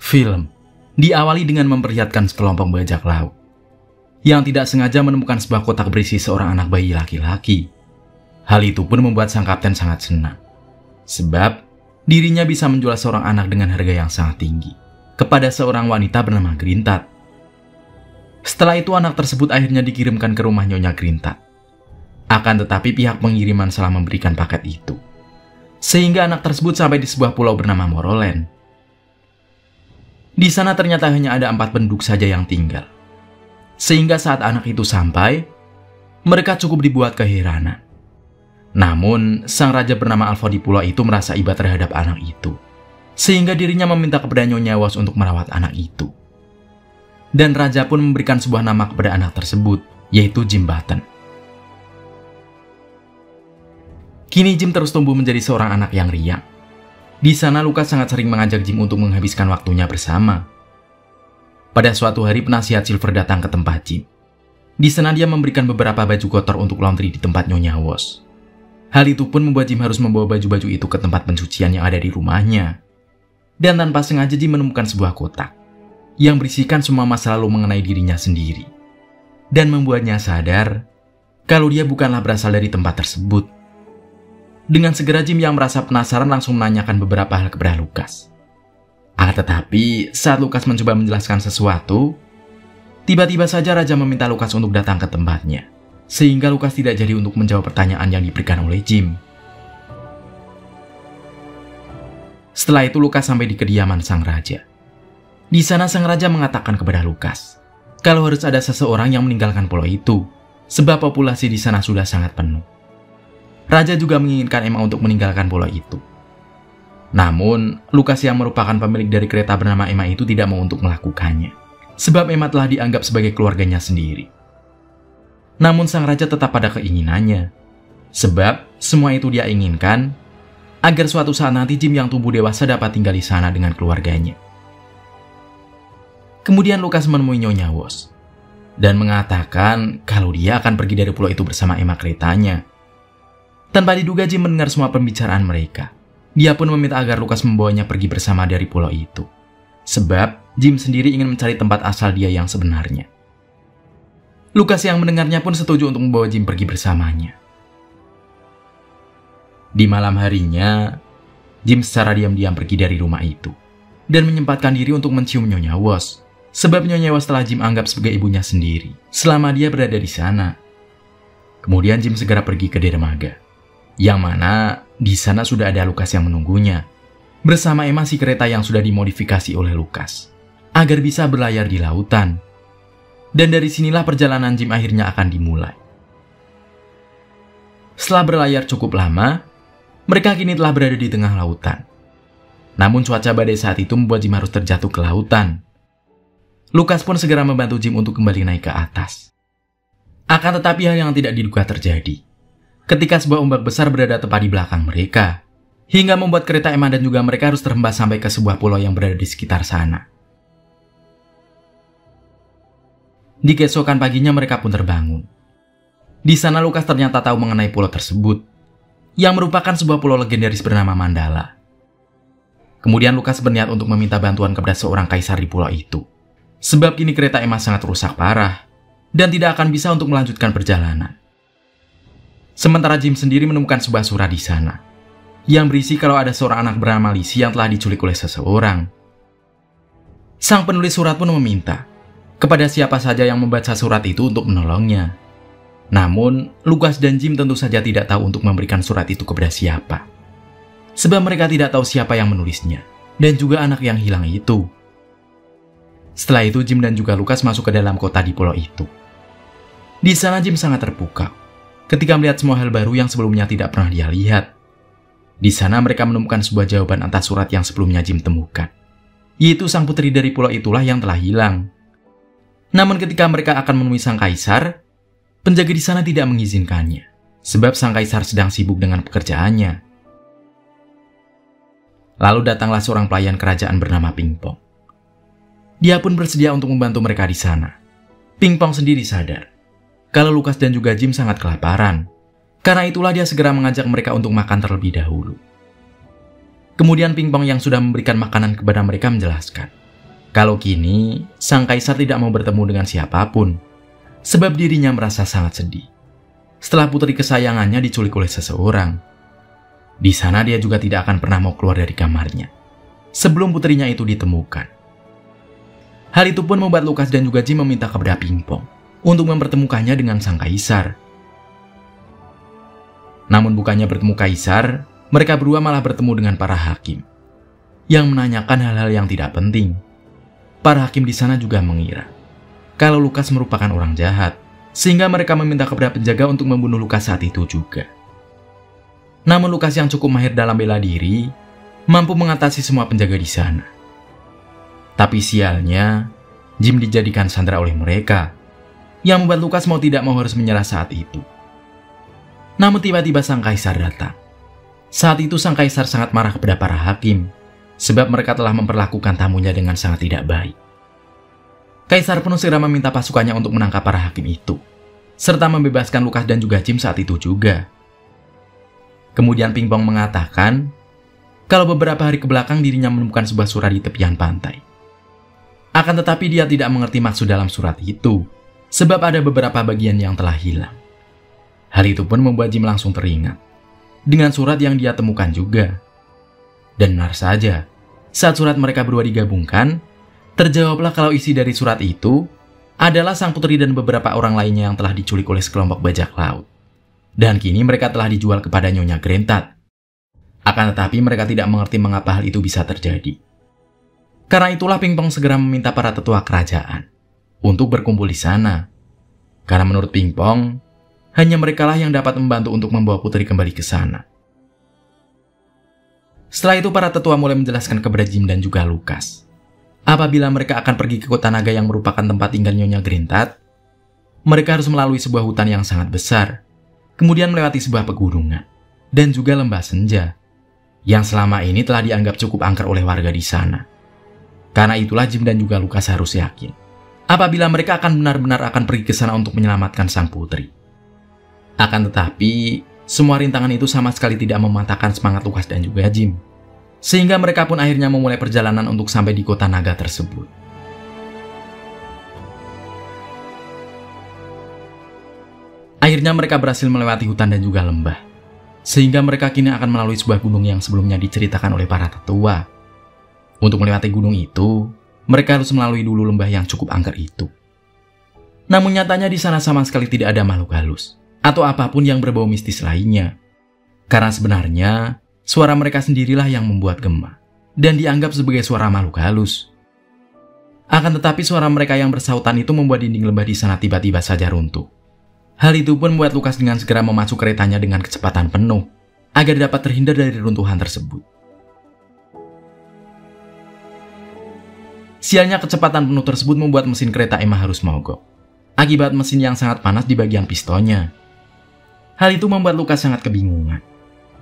Film diawali dengan memperlihatkan sekelompok bajak laut yang tidak sengaja menemukan sebuah kotak berisi seorang anak bayi laki-laki. Hal itu pun membuat sang kapten sangat senang, sebab dirinya bisa menjual seorang anak dengan harga yang sangat tinggi kepada seorang wanita bernama Grintat. Setelah itu anak tersebut akhirnya dikirimkan ke rumah Nyonya Grintat. Akan tetapi pihak pengiriman salah memberikan paket itu, sehingga anak tersebut sampai di sebuah pulau bernama Moroland. Di sana ternyata hanya ada 4 penduduk saja yang tinggal. Sehingga saat anak itu sampai, mereka cukup dibuat keheranan. Namun, sang raja bernama Alpha di pulau itu merasa iba terhadap anak itu, sehingga dirinya meminta kepada Nyonya Was untuk merawat anak itu. Dan raja pun memberikan sebuah nama kepada anak tersebut, yaitu Jim Button. Kini Jim terus tumbuh menjadi seorang anak yang riang. Di sana Lucas sangat sering mengajak Jim untuk menghabiskan waktunya bersama. Pada suatu hari penasihat Silver datang ke tempat Jim. Di sana dia memberikan beberapa baju kotor untuk laundry di tempat Nyonya Was. Hal itu pun membuat Jim harus membawa baju-baju itu ke tempat pencucian yang ada di rumahnya. Dan tanpa sengaja Jim menemukan sebuah kotak yang berisikan semua masa lalu mengenai dirinya sendiri. Dan membuatnya sadar kalau dia bukanlah berasal dari tempat tersebut. Dengan segera Jim yang merasa penasaran langsung menanyakan beberapa hal kepada Lucas. Tetapi saat Lucas mencoba menjelaskan sesuatu, tiba-tiba saja raja meminta Lucas untuk datang ke tempatnya, sehingga Lucas tidak jadi untuk menjawab pertanyaan yang diberikan oleh Jim. Setelah itu Lucas sampai di kediaman sang raja. Di sana sang raja mengatakan kepada Lucas kalau harus ada seseorang yang meninggalkan pulau itu, sebab populasi di sana sudah sangat penuh. Raja juga menginginkan Emma untuk meninggalkan pulau itu. Namun, Lucas yang merupakan pemilik dari kereta bernama Emma itu tidak mau untuk melakukannya, sebab Emma telah dianggap sebagai keluarganya sendiri. Namun sang raja tetap pada keinginannya, sebab semua itu dia inginkan agar suatu saat nanti Jim yang tumbuh dewasa dapat tinggal di sana dengan keluarganya. Kemudian Lucas menemui Nyonya Was dan mengatakan kalau dia akan pergi dari pulau itu bersama Emma keretanya. Tanpa diduga Jim mendengar semua pembicaraan mereka. Dia pun meminta agar Lucas membawanya pergi bersama dari pulau itu, sebab Jim sendiri ingin mencari tempat asal dia yang sebenarnya. Lucas yang mendengarnya pun setuju untuk membawa Jim pergi bersamanya. Di malam harinya, Jim secara diam-diam pergi dari rumah itu dan menyempatkan diri untuk mencium Nyonya Was, sebab Nyonya Was telah Jim anggap sebagai ibunya sendiri selama dia berada di sana. Kemudian Jim segera pergi ke dermaga, yang mana di sana sudah ada Lucas yang menunggunya, bersama Emma si kereta yang sudah dimodifikasi oleh Lucas, agar bisa berlayar di lautan. Dan dari sinilah perjalanan Jim akhirnya akan dimulai. Setelah berlayar cukup lama, mereka kini telah berada di tengah lautan. Namun cuaca badai saat itu membuat Jim harus terjatuh ke lautan. Lucas pun segera membantu Jim untuk kembali naik ke atas. Akan tetapi hal yang tidak diduga terjadi ketika sebuah ombak besar berada tepat di belakang mereka, hingga membuat kereta Emma dan juga mereka harus terhembas sampai ke sebuah pulau yang berada di sekitar sana. Di keesokan paginya mereka pun terbangun. Di sana Lucas ternyata tahu mengenai pulau tersebut, yang merupakan sebuah pulau legendaris bernama Mandala. Kemudian Lucas berniat untuk meminta bantuan kepada seorang kaisar di pulau itu, sebab kini kereta Emma sangat rusak parah dan tidak akan bisa untuk melanjutkan perjalanan. Sementara Jim sendiri menemukan sebuah surat di sana, yang berisi kalau ada seorang anak bernama Lizzie yang telah diculik oleh seseorang. Sang penulis surat pun meminta kepada siapa saja yang membaca surat itu untuk menolongnya. Namun, Lucas dan Jim tentu saja tidak tahu untuk memberikan surat itu kepada siapa, sebab mereka tidak tahu siapa yang menulisnya, dan juga anak yang hilang itu. Setelah itu Jim dan juga Lucas masuk ke dalam kota di pulau itu. Di sana Jim sangat terpukau ketika melihat semua hal baru yang sebelumnya tidak pernah dia lihat. Di sana mereka menemukan sebuah jawaban atas surat yang sebelumnya Jim temukan, yaitu sang putri dari pulau itulah yang telah hilang. Namun ketika mereka akan menemui sang kaisar, penjaga di sana tidak mengizinkannya, sebab sang kaisar sedang sibuk dengan pekerjaannya. Lalu datanglah seorang pelayan kerajaan bernama Pingpong. Dia pun bersedia untuk membantu mereka di sana. Pingpong sendiri sadar kalau Lucas dan juga Jim sangat kelaparan. Karena itulah dia segera mengajak mereka untuk makan terlebih dahulu. Kemudian Pingpong yang sudah memberikan makanan kepada mereka menjelaskan Kalau kini, sang kaisar tidak mau bertemu dengan siapapun, sebab dirinya merasa sangat sedih. Setelah putri kesayangannya diculik oleh seseorang, di sana dia juga tidak akan pernah mau keluar dari kamarnya, sebelum putrinya itu ditemukan. Hal itu pun membuat Lukas dan juga Jim meminta kepada Pingpong untuk mempertemukannya dengan sang kaisar. Namun bukannya bertemu kaisar, mereka berdua malah bertemu dengan para hakim yang menanyakan hal-hal yang tidak penting. Para hakim di sana juga mengira kalau Lukas merupakan orang jahat, sehingga mereka meminta kepada penjaga untuk membunuh Lukas saat itu juga. Namun Lukas yang cukup mahir dalam bela diri, mampu mengatasi semua penjaga di sana. Tapi sialnya, Jim dijadikan sandera oleh mereka, yang membuat Lukas mau tidak mau harus menyerah saat itu. Namun tiba-tiba sang kaisar datang. Saat itu sang kaisar sangat marah kepada para hakim, sebab mereka telah memperlakukan tamunya dengan sangat tidak baik. Kaisar pun segera meminta pasukannya untuk menangkap para hakim itu, serta membebaskan Lukas dan juga Jim saat itu juga. Kemudian Pingpong mengatakan kalau beberapa hari kebelakang dirinya menemukan sebuah surat di tepian pantai. Akan tetapi dia tidak mengerti maksud dalam surat itu, sebab ada beberapa bagian yang telah hilang. Hal itu pun membuat Jim langsung teringat dengan surat yang dia temukan juga. Dan benar saja, saat surat mereka berdua digabungkan, terjawablah kalau isi dari surat itu adalah sang putri dan beberapa orang lainnya yang telah diculik oleh sekelompok bajak laut. Dan kini mereka telah dijual kepada Nyonya Grentat. Akan tetapi mereka tidak mengerti mengapa hal itu bisa terjadi. Karena itulah Pingpong segera meminta para tetua kerajaan untuk berkumpul di sana. Karena menurut Pingpong, hanya merekalah yang dapat membantu untuk membawa putri kembali ke sana. Setelah itu para tetua mulai menjelaskan kepada Jim dan juga Lukas. Apabila mereka akan pergi ke kota naga yang merupakan tempat tinggal Nyonya Grentat, mereka harus melalui sebuah hutan yang sangat besar, kemudian melewati sebuah pegunungan, dan juga lembah senja, yang selama ini telah dianggap cukup angker oleh warga di sana. Karena itulah Jim dan juga Lukas harus yakin, apabila mereka akan benar-benar akan pergi ke sana untuk menyelamatkan sang putri. Akan tetapi, semua rintangan itu sama sekali tidak mematahkan semangat Lukas dan juga Jim, sehingga mereka pun akhirnya memulai perjalanan untuk sampai di kota naga tersebut. Akhirnya mereka berhasil melewati hutan dan juga lembah, sehingga mereka kini akan melalui sebuah gunung yang sebelumnya diceritakan oleh para tetua. Untuk melewati gunung itu, mereka harus melalui dulu lembah yang cukup angker itu. Namun nyatanya di sana sama sekali tidak ada makhluk halus atau apapun yang berbau mistis lainnya. Karena sebenarnya, suara mereka sendirilah yang membuat gema, dan dianggap sebagai suara makhluk halus. Akan tetapi suara mereka yang bersautan itu membuat dinding lembah di sana tiba-tiba saja runtuh. Hal itu pun membuat Lukas dengan segera memacu keretanya dengan kecepatan penuh, agar dapat terhindar dari runtuhan tersebut. Sialnya kecepatan penuh tersebut membuat mesin kereta Emma harus mogok, akibat mesin yang sangat panas di bagian pistonnya. Hal itu membuat Lukas sangat kebingungan,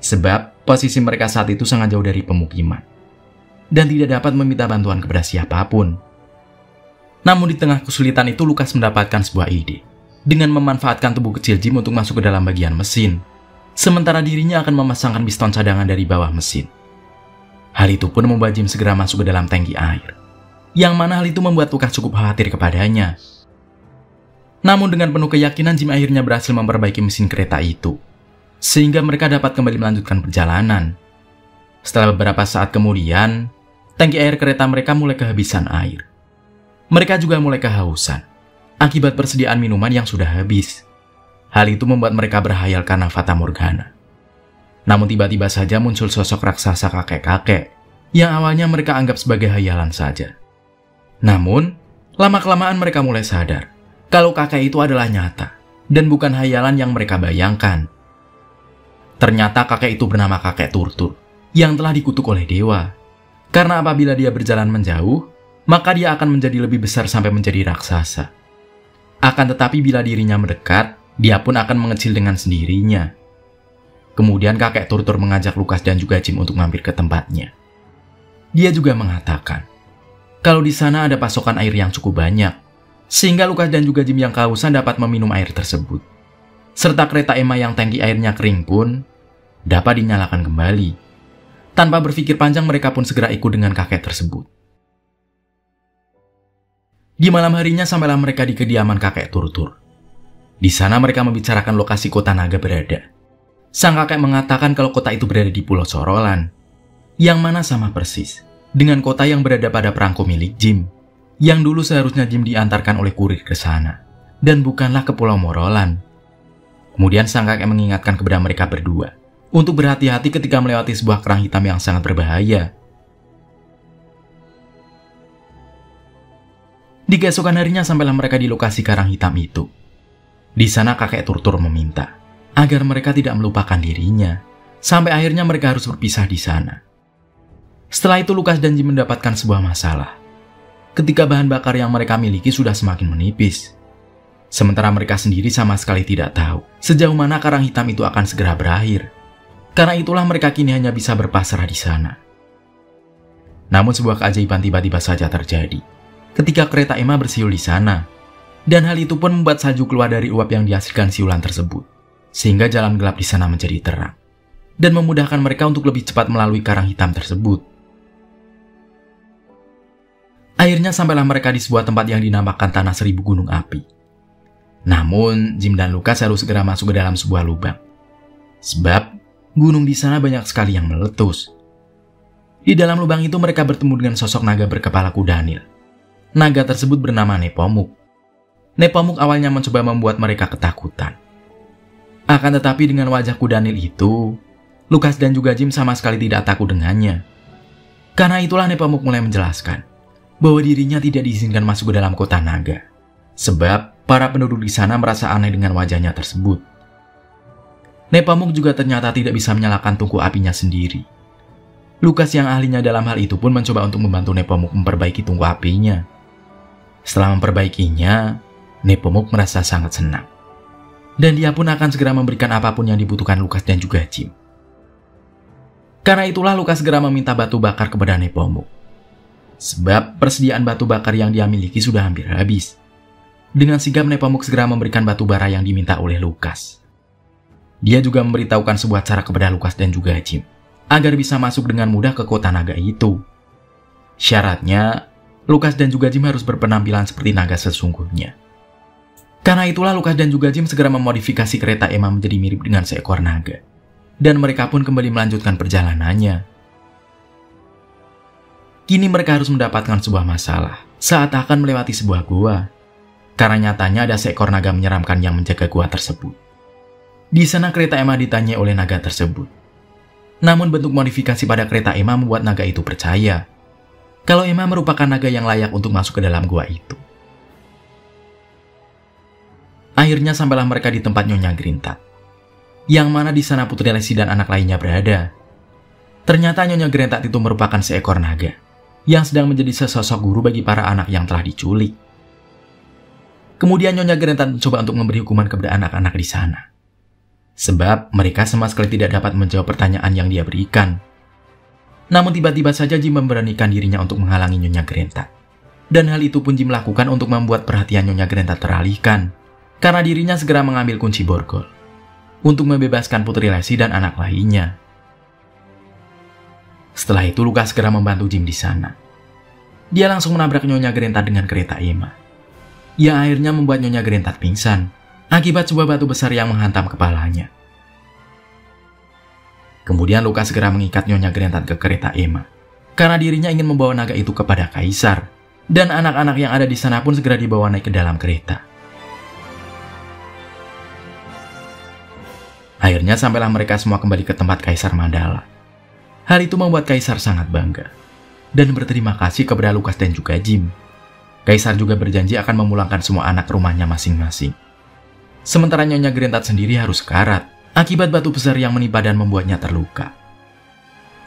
sebab posisi mereka saat itu sangat jauh dari pemukiman, dan tidak dapat meminta bantuan kepada siapapun. Namun di tengah kesulitan itu Lukas mendapatkan sebuah ide, dengan memanfaatkan tubuh kecil Jim untuk masuk ke dalam bagian mesin, sementara dirinya akan memasangkan piston cadangan dari bawah mesin. Hal itu pun membuat Jim segera masuk ke dalam tangki air, yang mana hal itu membuat Lukas cukup khawatir kepadanya. Namun dengan penuh keyakinan Jim akhirnya berhasil memperbaiki mesin kereta itu, sehingga mereka dapat kembali melanjutkan perjalanan. Setelah beberapa saat kemudian, tangki air kereta mereka mulai kehabisan air. Mereka juga mulai kehausan, akibat persediaan minuman yang sudah habis. Hal itu membuat mereka berhayal karena fata morgana. Namun tiba-tiba saja muncul sosok raksasa kakek-kakek, yang awalnya mereka anggap sebagai hayalan saja. Namun, lama-kelamaan mereka mulai sadar kalau kakek itu adalah nyata, dan bukan hayalan yang mereka bayangkan. Ternyata kakek itu bernama kakek Turtur, yang telah dikutuk oleh dewa. Karena apabila dia berjalan menjauh, maka dia akan menjadi lebih besar sampai menjadi raksasa. Akan tetapi bila dirinya mendekat, dia pun akan mengecil dengan sendirinya. Kemudian kakek Turtur mengajak Lukas dan juga Jim untuk mampir ke tempatnya. Dia juga mengatakan kalau di sana ada pasokan air yang cukup banyak, sehingga Lukas dan juga Jim yang kehausan dapat meminum air tersebut. Serta kereta Emma yang tangki airnya kering pun dapat dinyalakan kembali. Tanpa berpikir panjang mereka pun segera ikut dengan kakek tersebut. Di malam harinya sampailah mereka di kediaman kakek Turtur. Di sana mereka membicarakan lokasi kota naga berada. Sang kakek mengatakan kalau kota itu berada di Pulau Sorolan, yang mana sama persis dengan kota yang berada pada perangko milik Jim, yang dulu seharusnya Jim diantarkan oleh kurir ke sana, dan bukanlah ke Pulau Morolan. Kemudian sang kakek mengingatkan kepada mereka berdua untuk berhati-hati ketika melewati sebuah kerang hitam yang sangat berbahaya. Di keesokan harinya sampailah mereka di lokasi karang hitam itu. Di sana kakek Turtur meminta agar mereka tidak melupakan dirinya, sampai akhirnya mereka harus berpisah di sana. Setelah itu Lukas dan Jim mendapatkan sebuah masalah. Ketika bahan bakar yang mereka miliki sudah semakin menipis. Sementara mereka sendiri sama sekali tidak tahu sejauh mana karang hitam itu akan segera berakhir. Karena itulah mereka kini hanya bisa berpasrah di sana. Namun sebuah keajaiban tiba-tiba saja terjadi ketika kereta Emma bersiul di sana. Dan hal itu pun membuat salju keluar dari uap yang dihasilkan siulan tersebut, sehingga jalan gelap di sana menjadi terang dan memudahkan mereka untuk lebih cepat melalui karang hitam tersebut. Akhirnya sampailah mereka di sebuah tempat yang dinamakan Tanah Seribu Gunung Api. Namun Jim dan Lukas harus segera masuk ke dalam sebuah lubang, sebab gunung di sana banyak sekali yang meletus. Di dalam lubang itu mereka bertemu dengan sosok naga berkepala kudanil. Naga tersebut bernama Nepomuk. Nepomuk awalnya mencoba membuat mereka ketakutan. Akan tetapi dengan wajah kudanil itu, Lukas dan juga Jim sama sekali tidak takut dengannya. Karena itulah Nepomuk mulai menjelaskan bahwa dirinya tidak diizinkan masuk ke dalam kota naga, sebab para penduduk di sana merasa aneh dengan wajahnya tersebut. Nepomuk juga ternyata tidak bisa menyalakan tungku apinya sendiri. Lukas yang ahlinya dalam hal itu pun mencoba untuk membantu Nepomuk memperbaiki tungku apinya. Setelah memperbaikinya, Nepomuk merasa sangat senang. Dan dia pun akan segera memberikan apapun yang dibutuhkan Lukas dan juga Jim. Karena itulah Lukas segera meminta batu bakar kepada Nepomuk. Sebab persediaan batu bakar yang dia miliki sudah hampir habis. Dengan sigap Nepomuk segera memberikan batu bara yang diminta oleh Lukas. Dia juga memberitahukan sebuah cara kepada Lukas dan juga Jim agar bisa masuk dengan mudah ke kota naga itu. Syaratnya, Lukas dan juga Jim harus berpenampilan seperti naga sesungguhnya. Karena itulah Lukas dan juga Jim segera memodifikasi kereta Emma menjadi mirip dengan seekor naga. Dan mereka pun kembali melanjutkan perjalanannya. Kini mereka harus mendapatkan sebuah masalah saat akan melewati sebuah gua. Karena nyatanya ada seekor naga menyeramkan yang menjaga gua tersebut. Di sana kereta Emma ditanyai oleh naga tersebut. Namun bentuk modifikasi pada kereta Emma membuat naga itu percaya kalau Emma merupakan naga yang layak untuk masuk ke dalam gua itu. Akhirnya sampailah mereka di tempat Nyonya Gerintat, yang mana di sana Putri Lesi dan anak lainnya berada. Ternyata Nyonya Gerintat itu merupakan seekor naga yang sedang menjadi sesosok guru bagi para anak yang telah diculik. Kemudian Nyonya Gerintat mencoba untuk memberi hukuman kepada anak-anak di sana, sebab mereka sama sekali tidak dapat menjawab pertanyaan yang dia berikan. Namun tiba-tiba saja Jim memberanikan dirinya untuk menghalangi Nyonya Gerintat. Dan hal itu pun Jim lakukan untuk membuat perhatian Nyonya Gerintat teralihkan, karena dirinya segera mengambil kunci borgol untuk membebaskan Putri Lesi dan anak lainnya. Setelah itu Lukas segera membantu Jim di sana. Dia langsung menabrak Nyonya Gerintat dengan kereta Emma, yang akhirnya membuat Nyonya Gerintat pingsan akibat sebuah batu besar yang menghantam kepalanya. Kemudian Lukas segera mengikat Nyonya Gerintat ke kereta Emma, karena dirinya ingin membawa naga itu kepada Kaisar, dan anak-anak yang ada di sana pun segera dibawa naik ke dalam kereta. Akhirnya sampailah mereka semua kembali ke tempat Kaisar Mandala. Hal itu membuat Kaisar sangat bangga dan berterima kasih kepada Lukas dan juga Jim. Kaisar juga berjanji akan memulangkan semua anak ke rumahnya masing-masing. Sementara Nyonya Gerintat sendiri harus sekarat akibat batu besar yang menimpa dan membuatnya terluka.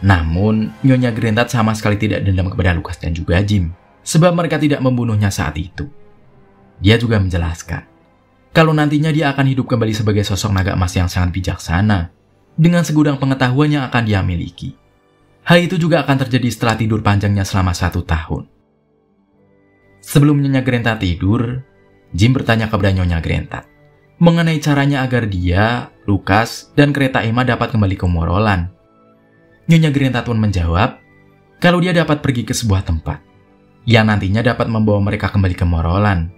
Namun, Nyonya Gerintat sama sekali tidak dendam kepada Lukas dan juga Jim, sebab mereka tidak membunuhnya saat itu. Dia juga menjelaskan kalau nantinya dia akan hidup kembali sebagai sosok naga emas yang sangat bijaksana, dengan segudang pengetahuan yang akan dia miliki. Hal itu juga akan terjadi setelah tidur panjangnya selama 1 tahun. Sebelum Nyonya Gerintat tidur, Jim bertanya kepada Nyonya Gerintat mengenai caranya agar dia, Lukas, dan kereta Emma dapat kembali ke Morolan. Nyonya Gerintat pun menjawab kalau dia dapat pergi ke sebuah tempat yang nantinya dapat membawa mereka kembali ke Morolan.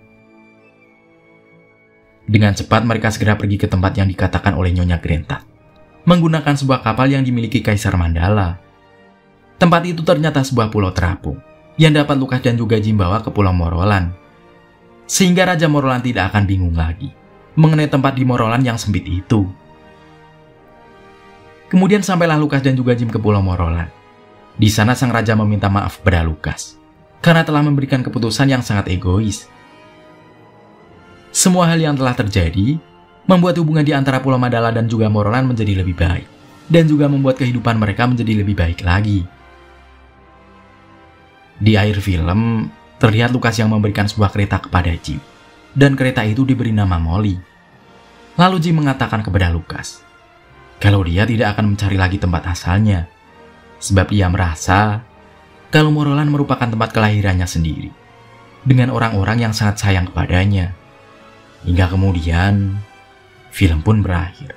Dengan cepat mereka segera pergi ke tempat yang dikatakan oleh Nyonya Grentak, menggunakan sebuah kapal yang dimiliki Kaisar Mandala. Tempat itu ternyata sebuah pulau terapung yang dapat Lukas dan juga Jim bawa ke Pulau Morolan. Sehingga Raja Morolan tidak akan bingung lagi mengenai tempat di Morolan yang sempit itu. Kemudian sampailah Lukas dan juga Jim ke Pulau Morolan. Di sana sang raja meminta maaf kepada Lukas karena telah memberikan keputusan yang sangat egois. Semua hal yang telah terjadi membuat hubungan di antara Pulau Mandala dan juga Morolan menjadi lebih baik, dan juga membuat kehidupan mereka menjadi lebih baik lagi. Di akhir film, terlihat Lukas yang memberikan sebuah kereta kepada Jim, dan kereta itu diberi nama Molly. Lalu Jim mengatakan kepada Lukas kalau dia tidak akan mencari lagi tempat asalnya, sebab dia merasa kalau Morolan merupakan tempat kelahirannya sendiri, dengan orang-orang yang sangat sayang kepadanya. Hingga kemudian, film pun berakhir.